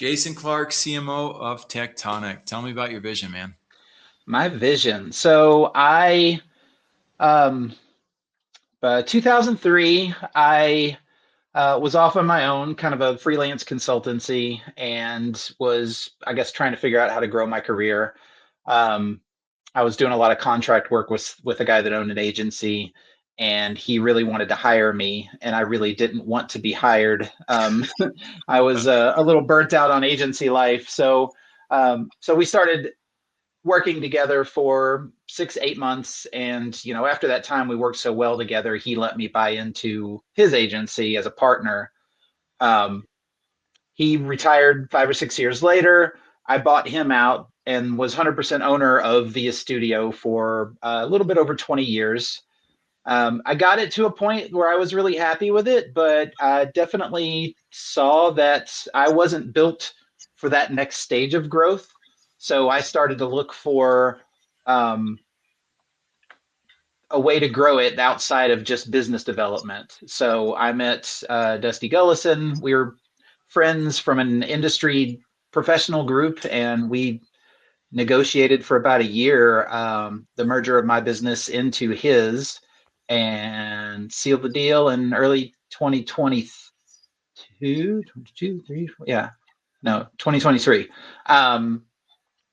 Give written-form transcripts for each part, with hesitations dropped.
Jason Clark, CMO of Tectonic. Tell me about your vision, man. My vision. So um, 2003, I was off on my own, kind of a freelance consultancy, and was, I guess, trying to figure out how to grow my career. Um, I was doing a lot of contract work with a guy that owned an agency, and he really wanted to hire me, and I really didn't want to be hired. I was a little burnt out on agency life, so we started working together for 6, 8 months. And, after that time, we worked so well together, he let me buy into his agency as a partner. Um, he retired 5 or 6 years later. I bought him out and was 100% owner of Via Studio for a little bit over 20 years. I got it to a point where I was really happy with it, but I definitely saw that I wasn't built for that next stage of growth. So I started to look for um, a way to grow it outside of just business development. So I met Dusty Gullison. We were friends from an industry professional group, and we negotiated for about a year the merger of my business into his and sealed the deal in early 2022, 22, 3, yeah, no, 2023.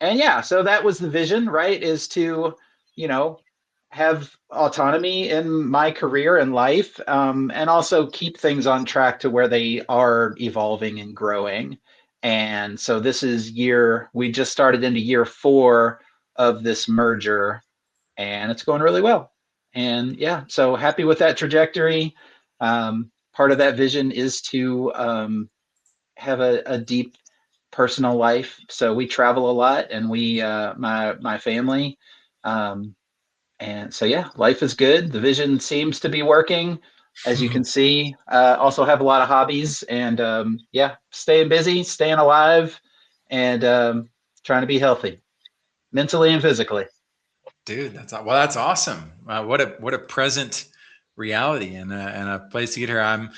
And yeah, so that was the vision, right? Is to, you know, have autonomy in my career and life, and also keep things on track to where they are evolving and growing. And so we just started into year 4 of this merger, and it's going really well. And yeah, so happy with that trajectory. Part of that vision is to have a deep personal life. So we travel a lot, and my family, um, and so yeah, life is good. The vision seems to be working, as you can see. Also have a lot of hobbies, and yeah, staying busy, staying alive, and trying to be healthy, mentally and physically. Dude, that's awesome. What a present reality and a place to get here. I'm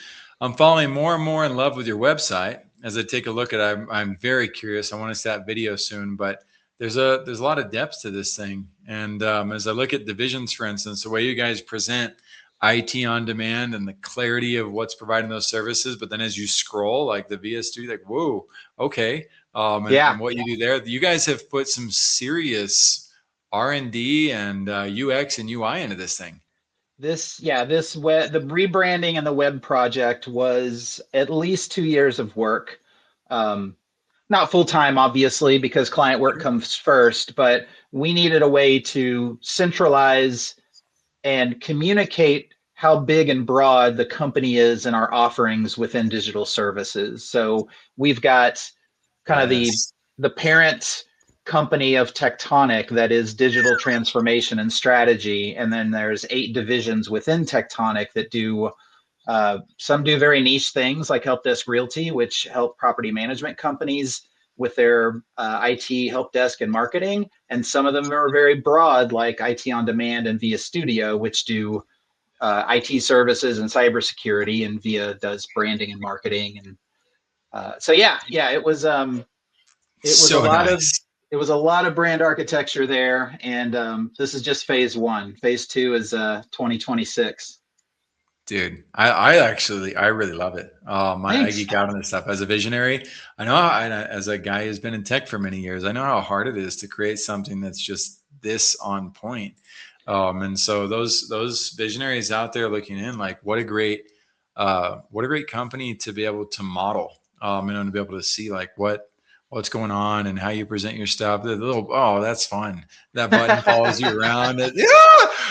falling more and more in love with your website as I take a look at it. I'm very curious. I want to see that video soon, but there's a lot of depth to this thing. And as I look at divisions, for instance, the way you guys present IT on demand and the clarity of what's providing those services, but then as you scroll like the VS Studio, like whoa, okay, Yeah, and what you do there, you guys have put some serious R&D and UX and UI into this thing. the rebranding and the web project was at least 2 years of work. Um, Not full time, obviously, because client work comes first, but we needed a way to centralize and communicate how big and broad the company is and our offerings within digital services. So we've got kind of Yes. the parent company of Tectonic, that is digital transformation and strategy, and then there's 8 divisions within Tectonic that do some do very niche things like help desk realty, which help property management companies with their IT help desk and marketing. And some of them are very broad, like IT on demand and Via Studio, which do IT services and cybersecurity, and Via does branding and marketing. And so yeah, it was a So lot of nice. brand architecture there. And this is just phase 1. Phase 2 is 2026. Dude, I really love it. I Thanks. geek out on this stuff as a visionary. As a guy who's been in tech for many years, I know how hard it is to create something that's just this on point. And so those visionaries out there looking in, like what a great company to be able to model, and to be able to see like what's going on and how you present your stuff. The little, oh, that's fun. That button follows you around. Yeah,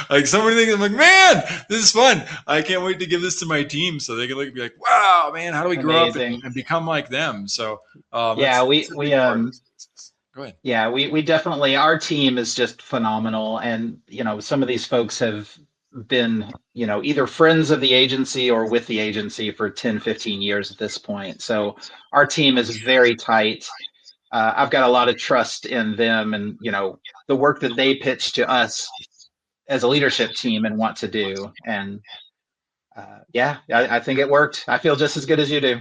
like somebody thinks, I'm like, man, this is fun. I can't wait to give this to my team so they can look and be like, wow, man, how do we grow up Amazing. and become like them? So Yeah, that's a big part of this business. Go ahead. yeah, we definitely, our team is just phenomenal. And, some of these folks have been, either friends of the agency or with the agency for 10, 15 years at this point. So our team is very tight. I've got a lot of trust in them, and, the work that they pitch to us as a leadership team and want to do. And yeah, I think it worked. I feel just as good as you do.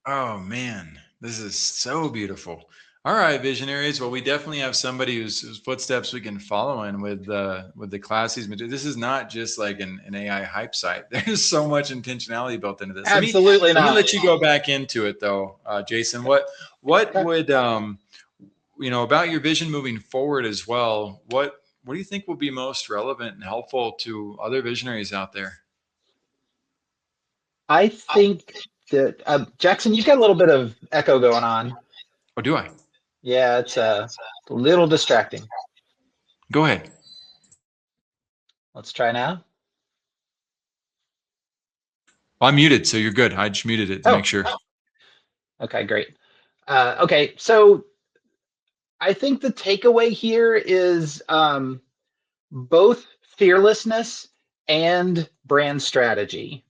Oh man, This is so beautiful. All right, visionaries. Well, we definitely have somebody whose footsteps we can follow in with the classes. This is not just like an AI hype site. There's so much intentionality built into this. Absolutely Let me not. let you go back into it though, Jason. What Okay. would about your vision moving forward as well? What do you think will be most relevant and helpful to other visionaries out there? I think that Jackson, you've got a little bit of echo going on. Or do I? Yeah, it's a little distracting. Go ahead. Let's try now. Well, I'm muted, so you're good. I just muted it to make Oh, sure. okay, great. Okay, so I think the takeaway here is both fearlessness and brand strategy.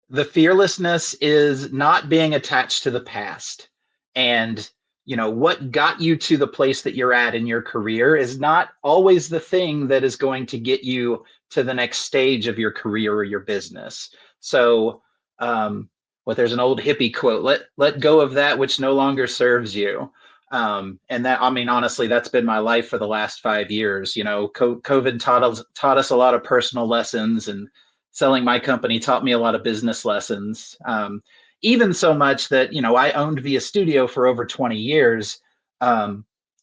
The fearlessness is not being attached to the past. And, what got you to the place that you're at in your career is not always the thing that is going to get you to the next stage of your career or your business. So, there's an old hippie quote, let go of that which no longer serves you. And that, I mean, honestly, that's been my life for the last 5 years. COVID taught us a lot of personal lessons, and selling my company taught me a lot of business lessons. Even so much that, I owned Via Studio for over 20 years.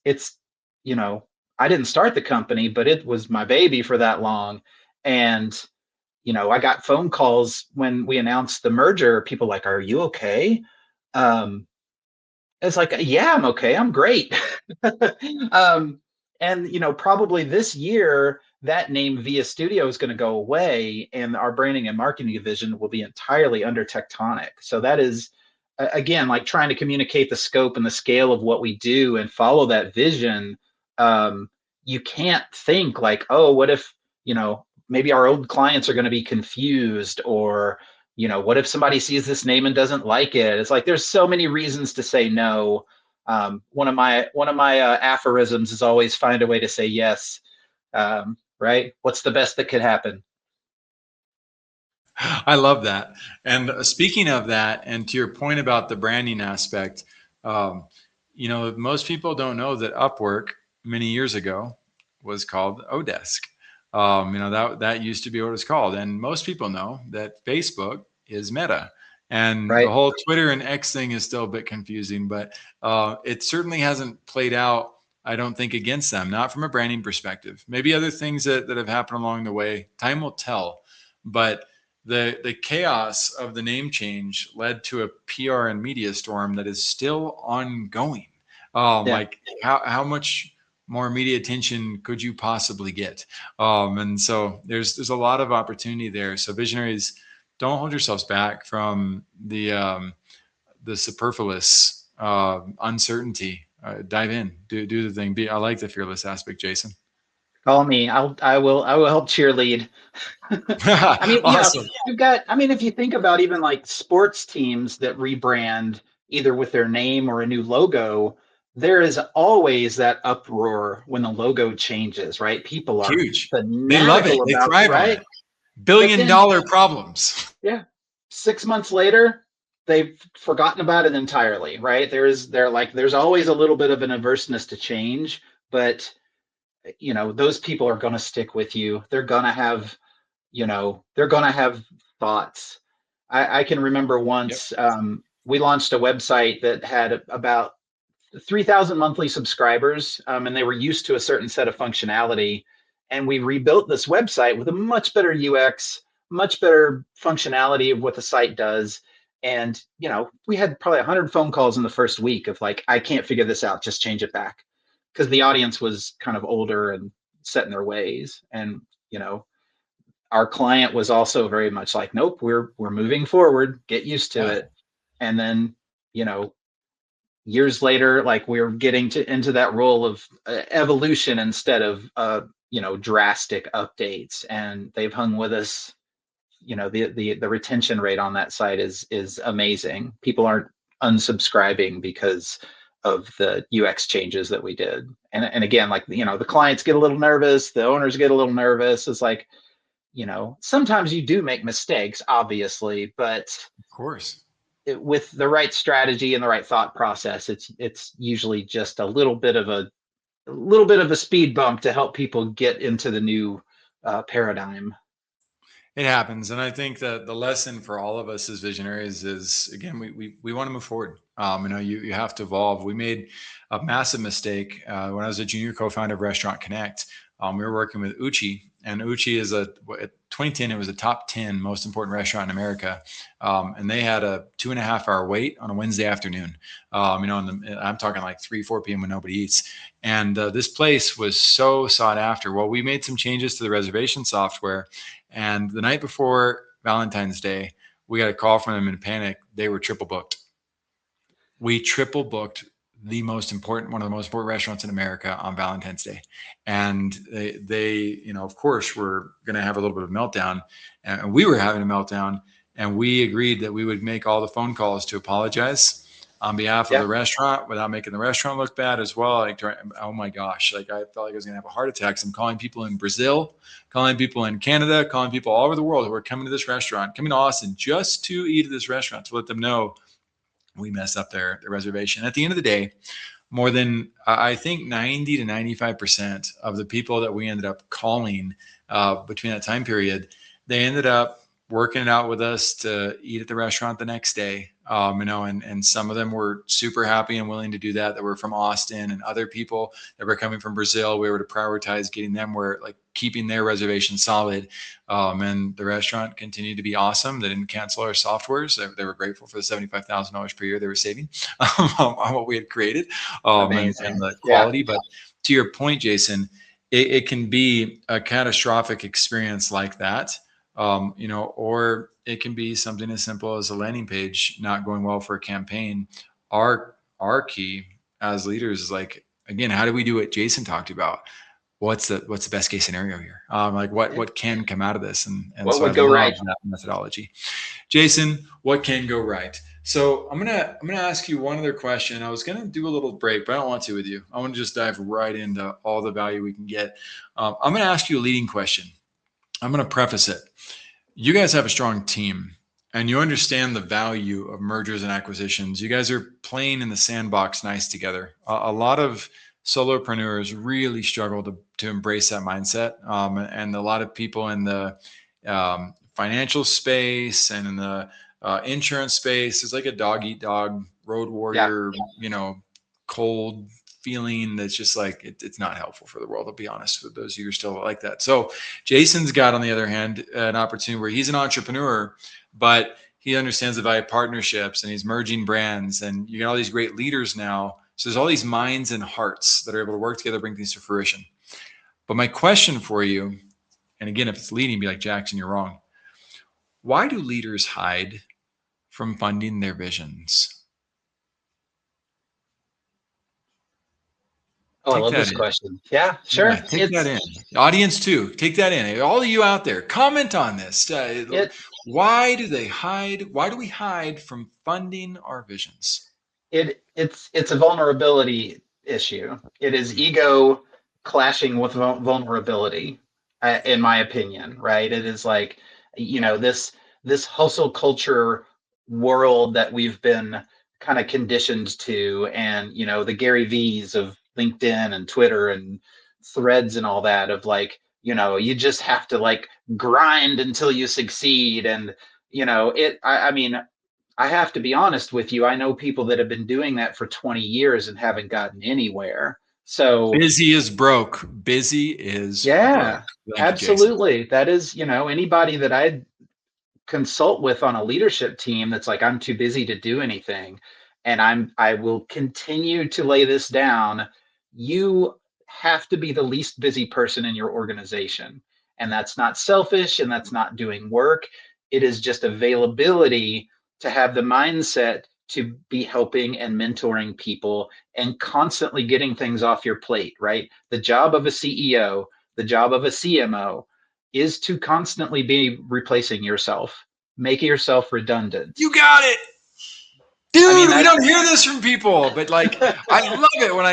It's, I didn't start the company, but it was my baby for that long. And, I got phone calls when we announced the merger. People like, "Are you okay?" Um, it's like, yeah, I'm okay. I'm great. um, and probably this year that name Via Studio is going to go away, and our branding and marketing division will be entirely under Tectonic. So that is, again, like trying to communicate the scope and the scale of what we do and follow that vision. You can't think like, oh, what if maybe our old clients are going to be confused, or what if somebody sees this name and doesn't like it? It's like there's so many reasons to say no. One of my aphorisms is always find a way to say yes. Right? What's the best that could happen? I love that. And speaking of that, and to your point about the branding aspect, um, most people don't know that Upwork many years ago was called Odesk. That used to be what it was called. And most people know that Facebook is Meta. And the Right? whole Twitter and X thing is still a bit confusing, but it certainly hasn't played out, I don't think, against them, not from a branding perspective. Maybe other things that have happened along the way. Time will tell. But the chaos of the name change led to a PR and media storm that is still ongoing. Yeah. Like how much more media attention could you possibly get? And so there's a lot of opportunity there. So visionaries, don't hold yourselves back from the superfluous uncertainty. Dive in, do the thing. I like the fearless aspect, Jason. Call me. I will help cheerlead. I mean, Awesome. you've got, I mean, if you think about even like sports teams that rebrand either with their name or a new logo, there is always that uproar when the logo changes, right? People are Huge. They love it. fanatical They about, thrive on it. right? But Billion then, dollar problems. yeah, 6 months later, they've forgotten about it entirely, right? There's always a little bit of an averseness to change, but those people are going to stick with you. They're going to have thoughts. I can remember Yep. once we launched a website that had about 3,000 monthly subscribers, and they were used to a certain set of functionality. And we rebuilt this website with a much better UX, much better functionality of what the site does. And we had probably 100 phone calls in the first week of like, I can't figure this out, just change it back, because the audience was kind of older and set in their ways. And you know, our client was also very much like, nope, we're moving forward, get used to Yeah. it. And then you know years later, like we're getting into that role of evolution instead of drastic updates, and they've hung with us. The retention rate on that site is amazing. People aren't unsubscribing because of the UX changes that we did. And again, like the clients get a little nervous, the owners get a little nervous. It's like, sometimes you do make mistakes, obviously, but Of course. with the right strategy and the right thought process, it's usually just a little bit of a speed bump to help people get into the new paradigm. It happens. And I think that the lesson for all of us as visionaries is, again, we want to move forward. You have to evolve. We made a massive mistake when I was a junior co-founder of Restaurant Connect. We were working with Uchi, and Uchi is at 2010, it was a top 10 most important restaurant in America. And they had a 2.5 hour wait on a Wednesday afternoon. I'm talking like 4 p.m. when nobody eats. And this place was so sought after. Well, we made some changes to the reservation software. And the night before Valentine's Day, we got a call from them in a panic. They were triple booked. We triple booked one of the most important restaurants in America on Valentine's Day. And they of course, were going to have a little bit of a meltdown. And we were having a meltdown. And we agreed that we would make all the phone calls to apologize on behalf of the restaurant without making the restaurant look bad as well. Like, oh my gosh, like I felt like I was going to have a heart attack. So I'm calling people in Brazil, calling people in Canada, calling people all over the world who are coming to this restaurant, coming to Austin just to eat at this restaurant, to let them know we messed up their reservation. At the end of the day, more than I think 90 to 95% of the people that we ended up calling between that time period, they ended up working it out with us to eat at the restaurant the next day. And some of them were super happy and willing to do that were from Austin, and other people that were coming from Brazil, we were to prioritize getting them keeping their reservation solid. And the restaurant continued to be awesome. They didn't cancel our softwares. They were grateful for the $75,000 per year they were saving on what we had created and the quality. Yeah. But to your point, Jason, it can be a catastrophic experience like that. Or it can be something as simple as a landing page not going well for a campaign. Our key as leaders is again, how do we do what Jason talked about? What's the best case scenario here? What can come out of this? And what so would go right? That methodology. Jason, what can go right? So I'm gonna ask you one other question. I was gonna do a little break, but I don't want to with you. I want to just dive right into all the value we can get. I'm gonna ask you a leading question. I'm going to preface it. You guys have a strong team and you understand the value of mergers and acquisitions. You guys are playing in the sandbox nice together. A lot of solopreneurs really struggle to embrace that mindset. And a lot of people in the financial space and in the insurance space, it's like a dog eat dog, road warrior, cold feeling that's just it's not helpful for the world. I'll be honest with those of you who are still like that. So Jason's got, on the other hand, an opportunity where he's an entrepreneur, but he understands the value of partnerships and he's merging brands, and you got all these great leaders now. So there's all these minds and hearts that are able to work together, bring things to fruition. But my question for you, and again, if it's leading, be like, Jackson, you're wrong. Why do leaders hide from funding their visions? I love this question. Yeah, sure. Yeah, take that in. Audience too, take that in. All of you out there, comment on this. Why do they hide? Why do we hide from funding our visions? It's a vulnerability issue. It is ego clashing with vulnerability, in my opinion, right? It is this hustle culture world that we've been kind of conditioned to, and the Gary V's of LinkedIn and Twitter and Threads and all that, of you just have to grind until you succeed. And I have to be honest with you. I know people that have been doing that for 20 years and haven't gotten anywhere. So busy is broke. Busy is broke. Absolutely. That is, anybody that I consult with on a leadership team that's I'm too busy to do anything, and I will continue to lay this down. You have to be the least busy person in your organization. And that's not selfish, and that's not doing work. It is just availability to have the mindset to be helping and mentoring people and constantly getting things off your plate, right? The job of a CEO, the job of a CMO is to constantly be replacing yourself, making yourself redundant. You got it. Dude, we don't hear this from people, but I love it when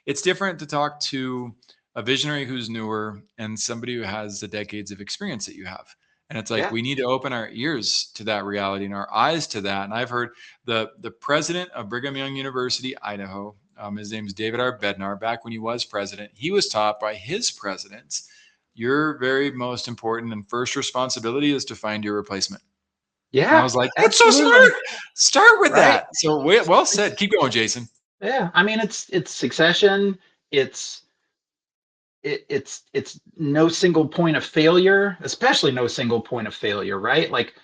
it's different to talk to a visionary who's newer and somebody who has the decades of experience that you have. And it's like, Yeah. we need to open our ears to that reality and our eyes to that. And I've heard the president of Brigham Young University, Idaho, his name's David R. Bednar, back when he was president, he was taught by his presidents, your very most important and first responsibility is to find your replacement. And I Yeah. was like, that's so smart. Absolutely. Start with Right. that. So well said. Keep going, Jason. Yeah. I mean, it's succession. It's it's no single point of failure, especially no single point of failure, right? Like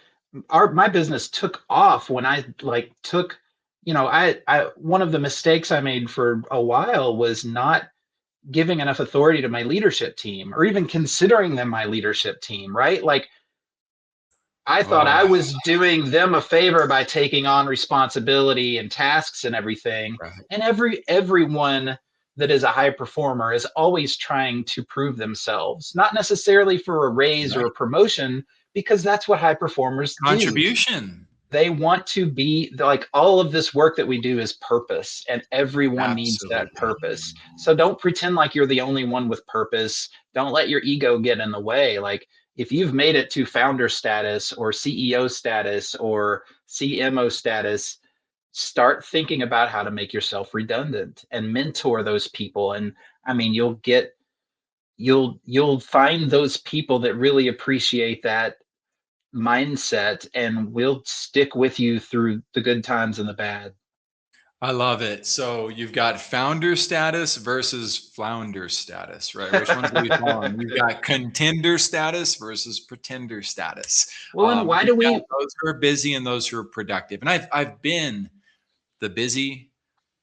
my business took off when I like took, I one of the mistakes I made for a while was not giving enough authority to my leadership team or even considering them my leadership team, right? Like I thought I Oh, was doing them a favor by taking on responsibility and tasks and everything. right. And everyone that is a high performer is always trying to prove themselves, not necessarily for a raise or Right. a promotion, because that's what high performers do. Contribution. They want to be like all of this work that we do is purpose, and everyone needs that Absolutely. purpose. So don't pretend like you're the only one with purpose. Don't let your ego get in the way. Like if you've made it to founder status or CEO status or CMO status, start thinking about how to make yourself redundant and mentor those people. And I mean, you'll find those people that really appreciate that mindset and will stick with you through the good times and the bad. I love it. So you've got founder status versus flounder status, right? Which ones are we following? You've got contender status versus pretender status. Well, and why You've do got we? those who are busy and those who are productive. And I've been the busy,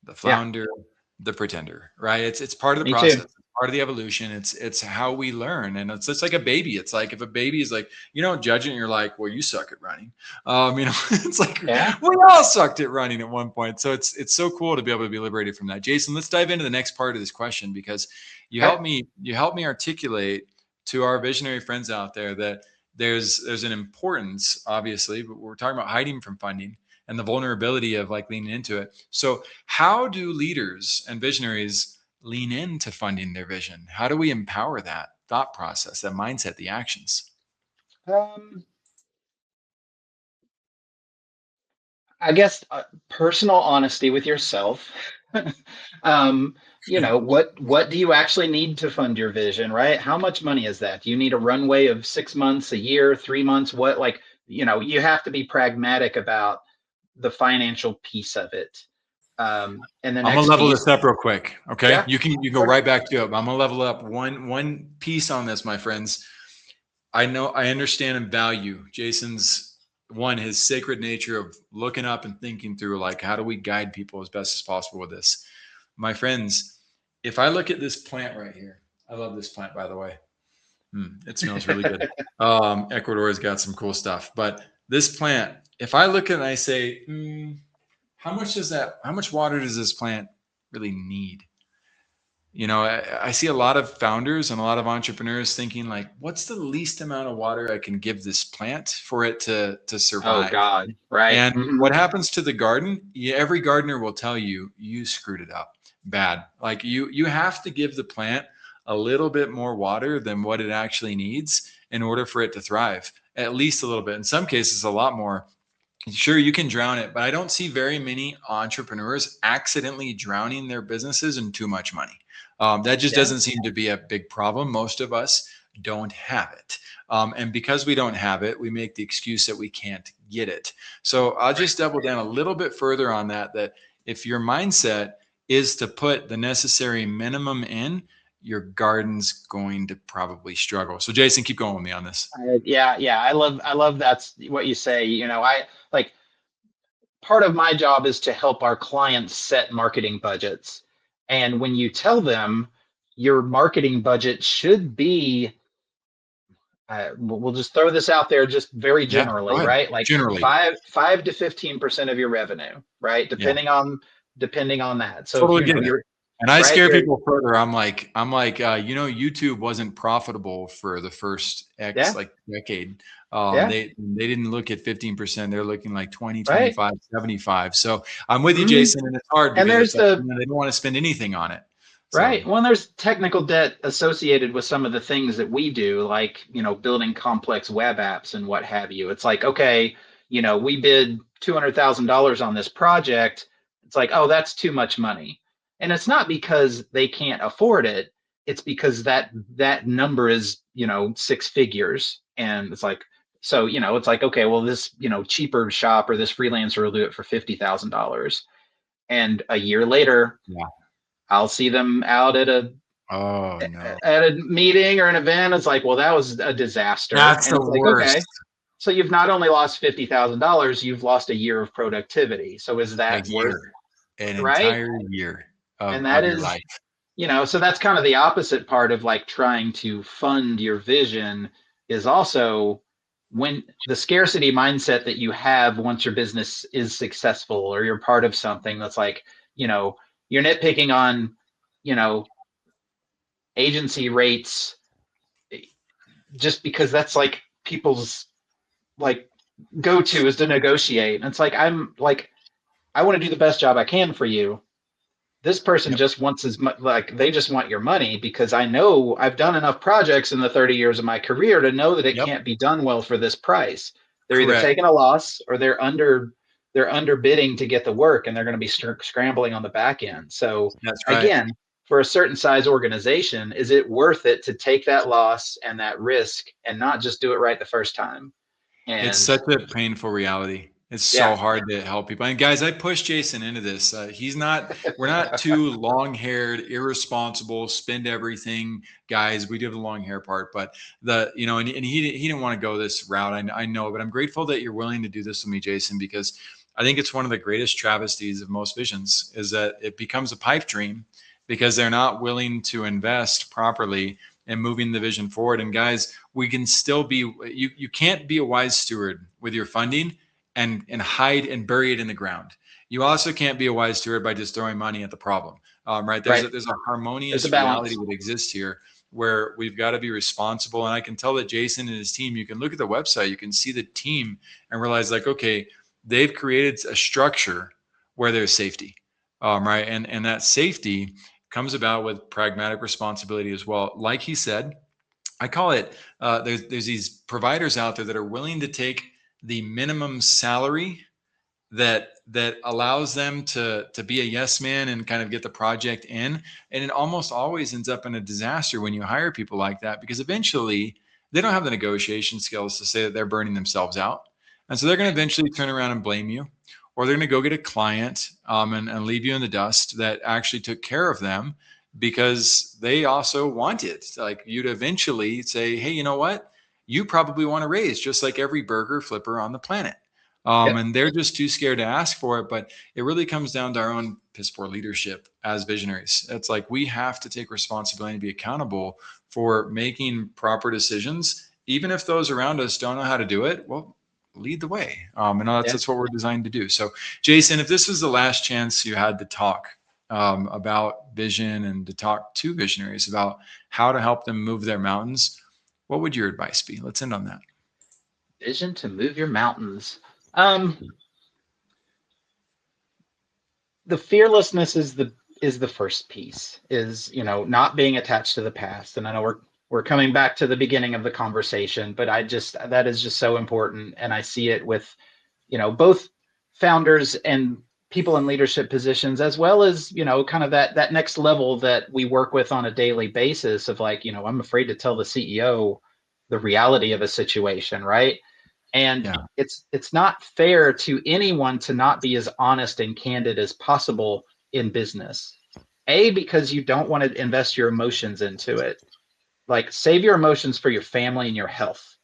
the Yeah, flounder, the pretender, right? It's part of the me too. process, it's part of the evolution. It's how we learn, and it's just like a baby. It's like if a baby is like, you don't judge it, and you're like, well, you suck at running. It's like Yeah. we all sucked at running at one point. So it's so cool to be able to be liberated from that. Jason, let's dive into the next part of this question because Okay. you help me articulate to our visionary friends out there that there's an importance, obviously, but we're talking about hiding from funding and the vulnerability of like leaning into it. So how do leaders and visionaries lean into funding their vision? How do we empower that thought process, that mindset, the actions? Um, I guess personal honesty with yourself. um, what do you actually need to fund your vision, right? How much money is that? Do you need a runway of 6 months, a year, 3 months? What like, you have to be pragmatic about the financial piece of it. And the I'm gonna next level this piece, up real quick. Okay. yeah, You can go sure. right back to it. I'm gonna level up one piece on this, my friends. I understand and value Jason's his sacred nature of looking up and thinking through like how do we guide people as best as possible with this. My friends, if I look at this plant right here, I love this plant by the way. It smells really good. Ecuador's got some cool stuff, but this plant, if I look at it and I say, how much water does this plant really need? I see a lot of founders and a lot of entrepreneurs thinking like, what's the least amount of water I can give this plant for it to Oh survive? God, right. And what happens to the garden? Every gardener will tell you you screwed it up bad. Like you have to give the plant a little bit more water than what it actually needs in order for it to thrive. At least a little bit. In some cases, a lot more. Sure, you can drown it, but I don't see very many entrepreneurs accidentally drowning their businesses in too much money. That just Yeah. doesn't seem to be a big problem. Most of us don't have it. And because we don't have it, we make the excuse that we can't get it. So I'll just double down a little bit further on that, that if your mindset is to put the necessary minimum in, your garden's going to probably struggle. So Jason, keep going with me on this. Yeah, yeah. I love that's what you say. I like part of my job is to help our clients set marketing budgets. And when you tell them your marketing budget should be, we'll just throw this out there just very Yeah, go generally, ahead. right? Like Generally. five to 15% of your revenue, right? Yeah. Depending on that. So if Totally get it. you're And I right, scare you're people further. YouTube wasn't profitable for the first X yeah, like decade. yeah, They didn't look at 15%. They're looking like 20, right. 25, 75. So I'm with you, Mhm. Jason. And it's hard And because there's it's like, the they don't want to spend anything on it. Right. So Well, there's technical debt associated with some of the things that we do, like, building complex web apps and what have you. It's like, okay, we bid $200,000 on this project. It's like, oh, that's too much money. And it's not because they can't afford it. It's because that number is, six figures. And it's like, so, it's like, okay, well, this, cheaper shop or this freelancer will do it for $50,000. And a year later, yeah. I'll see them out Oh no. at a meeting or an event. It's like, well, that was a disaster. That's And the it's like, worst. okay, so you've not only lost $50,000, you've lost a year of productivity. So is A that worth, year. An right? entire year And that of your is, life. so that's kind of the opposite part of like trying to fund your vision is also when the scarcity mindset that you have once your business is successful or you're part of something that's like, you're nitpicking on, you know, agency rates just because that's like people's like go to is to negotiate. And it's like I'm like I want to do the best job I can for you. This person Yep. just wants as much like they just want your money because I know I've done enough projects in the 30 years of my career to know that it Yep. can't be done well for this price. They're either Correct. taking a loss or they're underbidding to get the work and they're going to be scrambling on the back end. So That's right. again, for a certain size organization, is it worth it to take that loss and that risk and not just do it right the first time? It's And such a painful reality. It's so yeah, hard to help people. And guys, I pushed Jason into this. We're not two long haired, irresponsible, spend everything guys. We do have the long hair part, but and he didn't want to go this route. I know, but I'm grateful that you're willing to do this with me, Jason, because I think it's one of the greatest travesties of most visions is that it becomes a pipe dream because they're not willing to invest properly and moving the vision forward. And guys, we can still be you can't be a wise steward with your funding and hide and bury it in the ground. You also can't be a wise steward by just throwing money at the problem. Right? right. There's a There's a harmonious reality balance. that exists here where we've got to be responsible. And I can tell that Jason and his team, you can look at the website, you can see the team and realize like, okay, they've created a structure where there's safety. Right. And that safety comes about with pragmatic responsibility as well. Like he said, I call it there's these providers out there that are willing to take the minimum salary that allows them to be a yes man and kind of get the project in, and it almost always ends up in a disaster when you hire people like that because eventually they don't have the negotiation skills to say that they're burning themselves out, and so they're going to eventually turn around and blame you, or they're going to go get a client and leave you in the dust that actually took care of them because they also wanted like you to eventually say, hey, you know what, you probably want to raise just like every burger flipper on the planet, Yep. and they're just too scared to ask for it. But it really comes down to our own piss poor leadership as visionaries. It's like we have to take responsibility and be accountable for making proper decisions, even if those around us don't know how to do it. Well, lead the way. And Yeah. that's what we're designed to do. So, Jason, if this was the last chance you had to talk about vision and to talk to visionaries about how to help them move their mountains, what would your advice be? Let's end on that. Vision to move your mountains. Um, the fearlessness is the first piece is not being attached to the past, and I know we're coming back to the beginning of the conversation, but that is just so important, and I see it with both founders and people in leadership positions, as well as kind of that next level that we work with on a daily basis of like I'm afraid to tell the CEO the reality of a situation, right? And Yeah. it's not fair to anyone to not be as honest and candid as possible in business. Because you don't want to invest your emotions into it. Like save your emotions for your family and your health.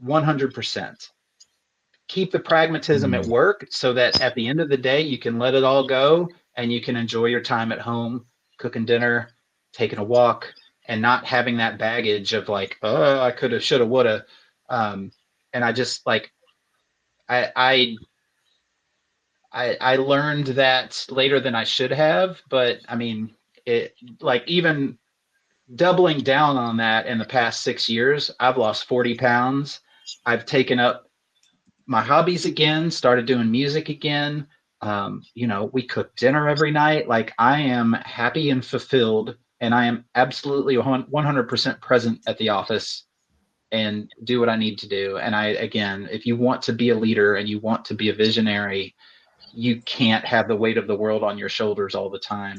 100%. Keep the pragmatism at Mm. work so that at the end of the day you can let it all go and you can enjoy your time at home, cooking dinner, taking a walk, and not having that baggage of like, oh, I could have, should have, would have. And I just like I I learned that later than I should have, but I mean, it like even doubling down on that in the past 6 years, I've lost 40 pounds. I've taken up my hobbies again, started doing music again. We cook dinner every night. Like, I am happy and fulfilled, and I am absolutely 100% present at the office and do what I need to do. And again, if you want to be a leader and you want to be a visionary, you can't have the weight of the world on your shoulders all the time.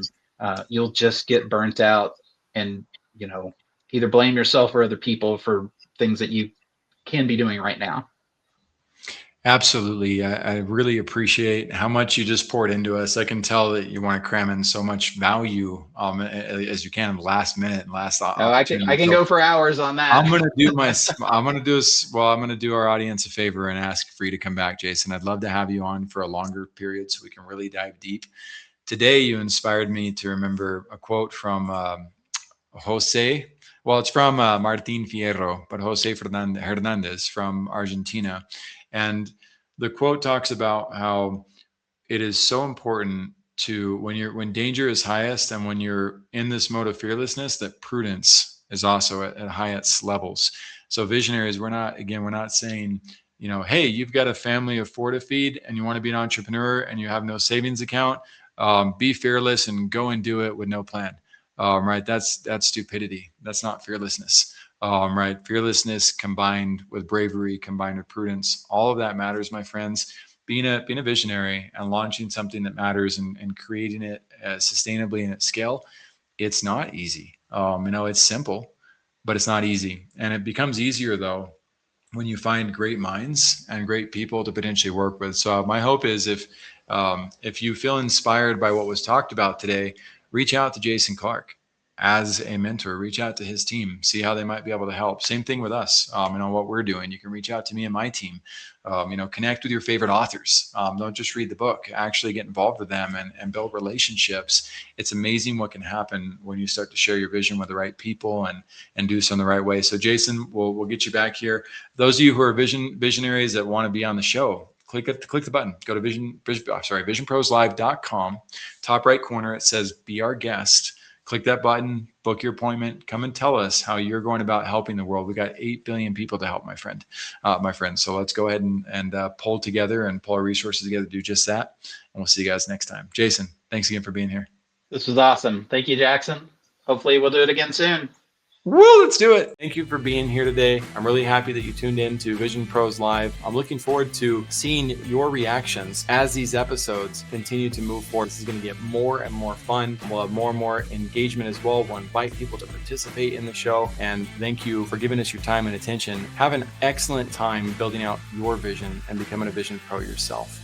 You'll just get burnt out and, either blame yourself or other people for things that you can be doing right now. Absolutely. I really appreciate how much you just poured into us. I can tell that you want to cram in so much value as you can in the last minute and last Oh, I opportunity. can So go for hours on that. I'm gonna do our audience a favor and ask for you to come back, Jason. I'd love to have you on for a longer period so we can really dive deep. Today, you inspired me to remember a quote from Jose. Well, it's from Martin Fierro, but Jose Hernandez from Argentina. And the quote talks about how it is so important to when danger is highest and when you're in this mode of fearlessness, that prudence is also at highest levels. So visionaries, we're not saying, hey, you've got a family of four to feed and you want to be an entrepreneur and you have no savings account. Be fearless and go and do it with no plan. Right? That's stupidity. That's not fearlessness. Right? Fearlessness combined with bravery, combined with prudence, all of that matters, my friends. Being a visionary and launching something that matters and creating it sustainably and at scale, it's not easy. It's simple, but it's not easy. And it becomes easier though when you find great minds and great people to potentially work with. So my hope is if you feel inspired by what was talked about today, reach out to Jason Clark as a mentor. Reach out to his team, see how they might be able to help. Same thing with us. What we're doing. You can reach out to me and my team. Connect with your favorite authors. Don't just read the book. Actually get involved with them and build relationships. It's amazing what can happen when you start to share your vision with the right people and do so in the right way. So Jason, we'll get you back here. Those of you who are visionaries that want to be on the show, click the button. Go to visionproslive.com. Top right corner, it says "Be Our Guest." Click that button, book your appointment, come and tell us how you're going about helping the world. We got 8 billion people to help, my friend. So let's go ahead and pull together and pull our resources together to do just that. And we'll see you guys next time. Jason, thanks again for being here. This was awesome. Thank you, Jackson. Hopefully we'll do it again soon. Woo, let's do it. Thank you for being here today. I'm really happy that you tuned in to Vision Pros Live. I'm looking forward to seeing your reactions as these episodes continue to move forward. This is going to get more and more fun. We'll have more and more engagement as well. We'll invite people to participate in the show. And thank you for giving us your time and attention. Have an excellent time building out your vision and becoming a vision pro yourself.